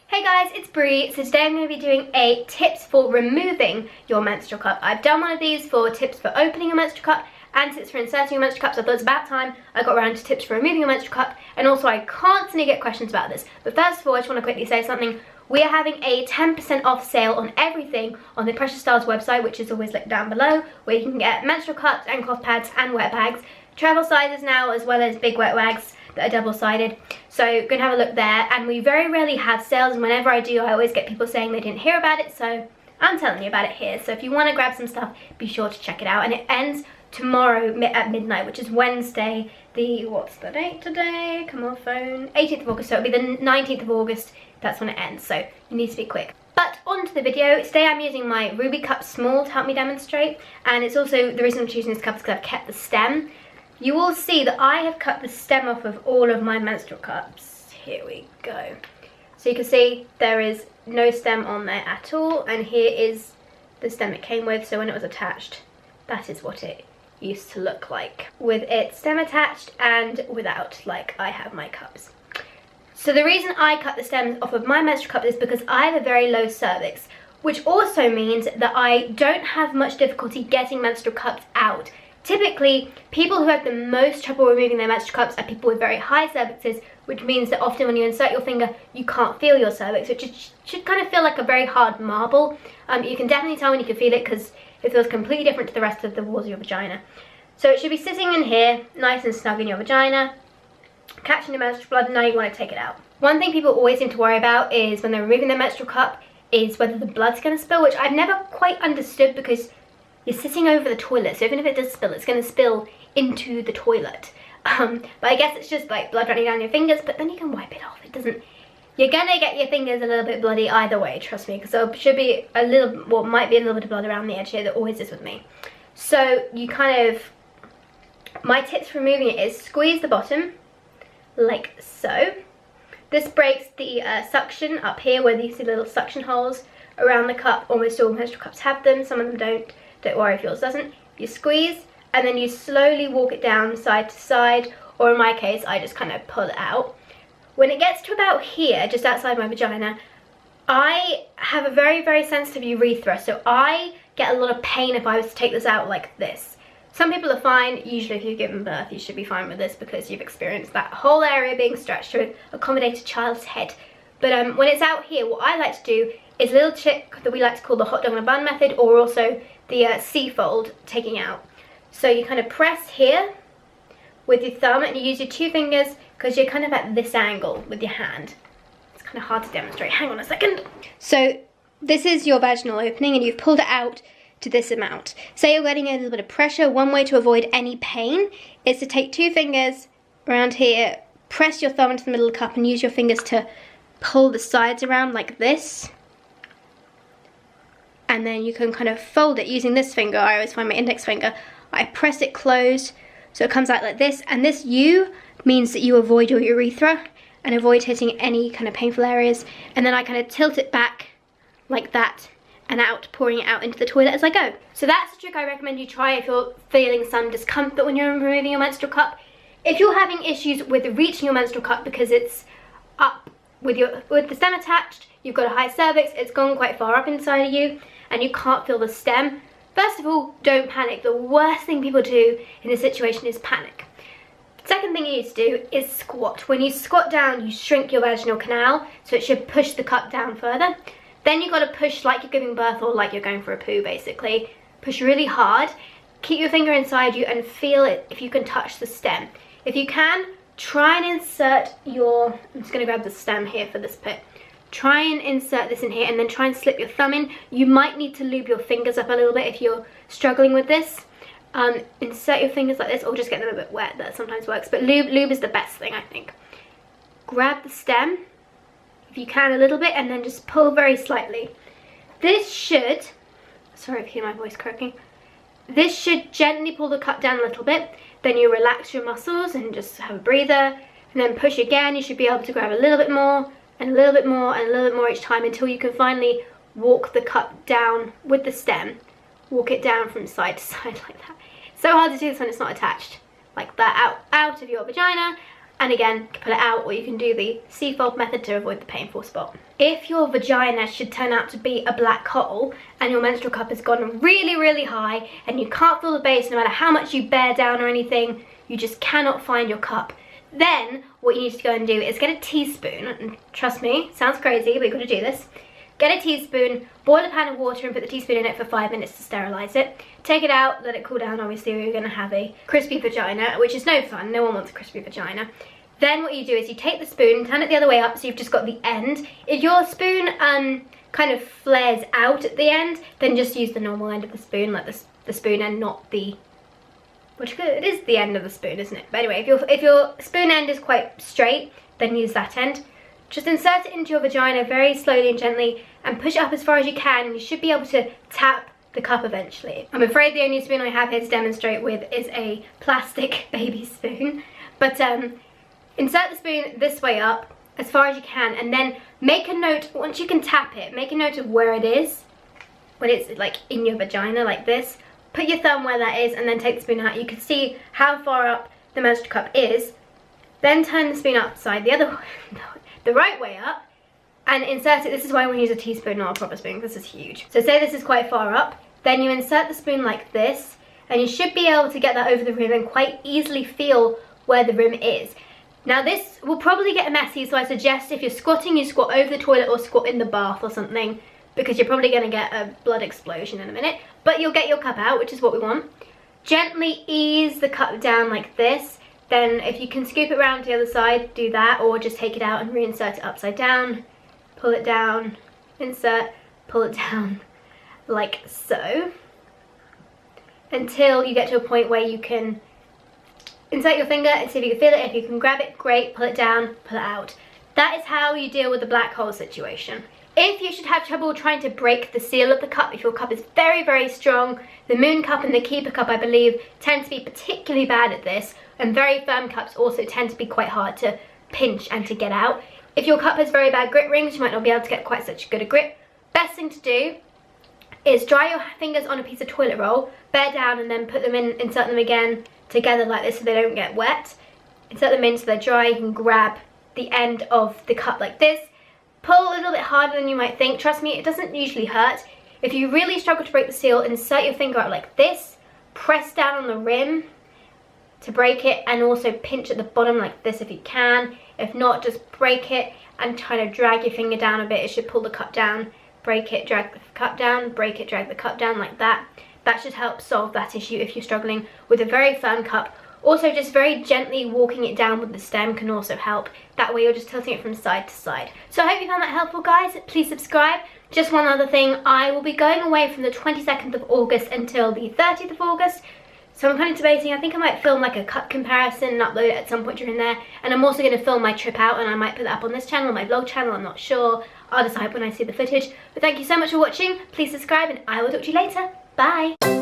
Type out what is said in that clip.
Hey guys, it's Bree. So today I'm going to be doing a tips for removing your menstrual cup. I've done one of these for tips for opening your menstrual cup and tips for inserting your menstrual cup, so I thought it's about time I got around to tips for removing your menstrual cup, and also I constantly get questions about this. But first of all, I just want to quickly say something. We are having a 10% off sale on everything on the Precious Styles website, which is always linked down below, where you can get menstrual cups and cloth pads and wet bags, travel sizes now, as well as big wet bags that are double-sided. So go and have a look there. And we very rarely have sales, and whenever I do, I always get people saying they didn't hear about it, so I'm telling you about it here. So if you want to grab some stuff, be sure to check it out. And it ends tomorrow at midnight, which is Wednesday, what's the date today? Come on, phone. 18th of August, so it'll be the 19th of August. That's when it ends, so you need to be quick. But on to the video. Today I'm using my Ruby Cup Small to help me demonstrate, and it's also, the reason I'm choosing this cup is because I've kept the stem. You will see that I have cut the stem off of all of my menstrual cups. Here we go. So you can see there is no stem on there at all, and here is the stem it came with. So when it was attached, that is what it used to look like, with its stem attached and without, like I have my cups. So the reason I cut the stems off of my menstrual cup is because I have a very low cervix, which also means that I don't have much difficulty getting menstrual cups out. Typically, people who have the most trouble removing their menstrual cups are people with very high cervixes, which means that often when you insert your finger, you can't feel your cervix, which should kind of feel like a very hard marble. You can definitely tell when you can feel it because it feels completely different to the rest of the walls of your vagina. So it should be sitting in here, nice and snug in your vagina, catching the menstrual blood, and now you want to take it out. One thing people always seem to worry about is when they're removing their menstrual cup is whether the blood's going to spill, which I've never quite understood because you're sitting over the toilet, so even if it does spill, it's going to spill into the toilet. But I guess it's just like blood running down your fingers, but then you can wipe it off. It doesn't, you're going to get your fingers a little bit bloody either way, trust me, because there should be a little, well, might be a little bit of blood around the edge here. That always is with me. So you kind of, my tips for removing it is squeeze the bottom, like so. This breaks the suction up here where you see little suction holes around the cup. Almost all menstrual cups have them, some of them don't. Don't worry if yours doesn't. You squeeze and then you slowly walk it down side to side, or in my case I just kind of pull it out. When it gets to about here, just outside my vagina, I have a very, very sensitive urethra, so I get a lot of pain if I was to take this out like this. Some people are fine. Usually if you've given birth, you should be fine with this because you've experienced that whole area being stretched to accommodate a child's head. But when it's out here, what I like to do is a little trick that we like to call the hot dog in a bun method, or also the C-fold taking out. So you kind of press here with your thumb and you use your two fingers because you're kind of at this angle with your hand. It's kind of hard to demonstrate. Hang on a second. So this is your vaginal opening and you've pulled it out to this amount. Say you're getting a little bit of pressure. One way to avoid any pain is to take two fingers around here, press your thumb into the middle of the cup and use your fingers to pull the sides around like this. And then you can kind of fold it using this finger. I always find my index finger. I press it closed so it comes out like this. And this U means that you avoid your urethra and avoid hitting any kind of painful areas. And then I kind of tilt it back like that and out, pouring it out into the toilet as I go. So that's a trick I recommend you try if you're feeling some discomfort when you're removing your menstrual cup. If you're having issues with reaching your menstrual cup because it's up with the stem attached, you've got a high cervix, it's gone quite far up inside of you, and you can't feel the stem, first of all, don't panic. The worst thing people do in this situation is panic. Second thing you need to do is squat. When you squat down, you shrink your vaginal canal, so it should push the cup down further. Then you've got to push like you're giving birth or like you're going for a poo, basically. Push really hard, keep your finger inside you and feel it if you can touch the stem. If you can, try and insert your, I'm just going to grab the stem here for this bit. Try and insert this in here and then try and slip your thumb in. You might need to lube your fingers up a little bit if you're struggling with this. Insert your fingers like this, or just get them a bit wet. That sometimes works, but lube is the best thing, I think. Grab the stem, if you can, a little bit, and then just pull very slightly. This should, sorry if you hear my voice croaking, this should gently pull the cup down a little bit. Then you relax your muscles and just have a breather, and then push again. You should be able to grab a little bit more, and a little bit more, and a little bit more each time until you can finally walk the cup down with the stem. Walk it down from side to side like that. So hard to do this when it's not attached. Like that, out of your vagina. And again, you can pull it out, or you can do the C-fold method to avoid the painful spot. If your vagina should turn out to be a black hole and your menstrual cup has gone really, really high and you can't feel the base no matter how much you bear down or anything, you just cannot find your cup, then what you need to go and do is get a teaspoon, and trust me, sounds crazy, but you've got to do this. Get a teaspoon, boil a pan of water and put the teaspoon in it for 5 minutes to sterilise it. Take it out, let it cool down, obviously, or you're going to have a crispy vagina, which is no fun, no one wants a crispy vagina. Then what you do is you take the spoon, turn it the other way up so you've just got the end. If your spoon kind of flares out at the end, then just use the normal end of the spoon, like the spoon end, not the... it is the end of the spoon, isn't it? But anyway, if your spoon end is quite straight, then use that end. Just insert it into your vagina very slowly and gently and push it up as far as you can, and you should be able to tap the cup eventually. I'm afraid the only spoon I have here to demonstrate with is a plastic baby spoon, but insert the spoon this way up as far as you can, and then make a note, once you can tap it, make a note of where it is, when it's like in your vagina like this. Put your thumb where that is and then take the spoon out. You can see how far up the menstrual cup is. Then turn the spoon upside the other way, the right way up, and insert it. This is why I want to use a teaspoon, not a proper spoon, because this is huge. So say this is quite far up, then you insert the spoon like this, and you should be able to get that over the rim and quite easily feel where the rim is. Now this will probably get messy, so I suggest if you're squatting, you squat over the toilet or squat in the bath or something, because you're probably going to get a blood explosion in a minute. But you'll get your cup out, which is what we want. Gently ease the cup down like this. Then if you can scoop it around to the other side, do that, or just take it out and reinsert it upside down. Pull it down, insert, pull it down, like so. Until you get to a point where you can insert your finger and see if you can feel it. If you can grab it, great, pull it down, pull it out. That is how you deal with the black hole situation. If you should have trouble trying to break the seal of the cup, if your cup is very, very strong, the moon cup and the keeper cup, I believe, tend to be particularly bad at this, and very firm cups also tend to be quite hard to pinch and to get out. If your cup has very bad grip rings, you might not be able to get quite such good a grip. Best thing to do is dry your fingers on a piece of toilet roll, bear down, and then put them in, insert them again together like this so they don't get wet. Insert them in so they're dry. You can grab the end of the cup like this. Pull a little bit harder than you might think. Trust me, it doesn't usually hurt. If you really struggle to break the seal, insert your finger out like this, press down on the rim to break it, and also pinch at the bottom like this if you can. If not, just break it and kind of drag your finger down a bit. It should pull the cup down. Break it, drag the cup down, break it, drag the cup down like that. That should help solve that issue if you're struggling with a very firm cup. Also, just very gently walking it down with the stem can also help. That way you're just tilting it from side to side. So I hope you found that helpful, guys. Please subscribe. Just one other thing, I will be going away from the 22nd of August until the 30th of August. So I'm kind of debating, I think I might film like a cup comparison and upload it at some point during there. And I'm also going to film my trip out, and I might put that up on this channel, my vlog channel, I'm not sure. I'll decide when I see the footage. But thank you so much for watching. Please subscribe, and I will talk to you later. Bye.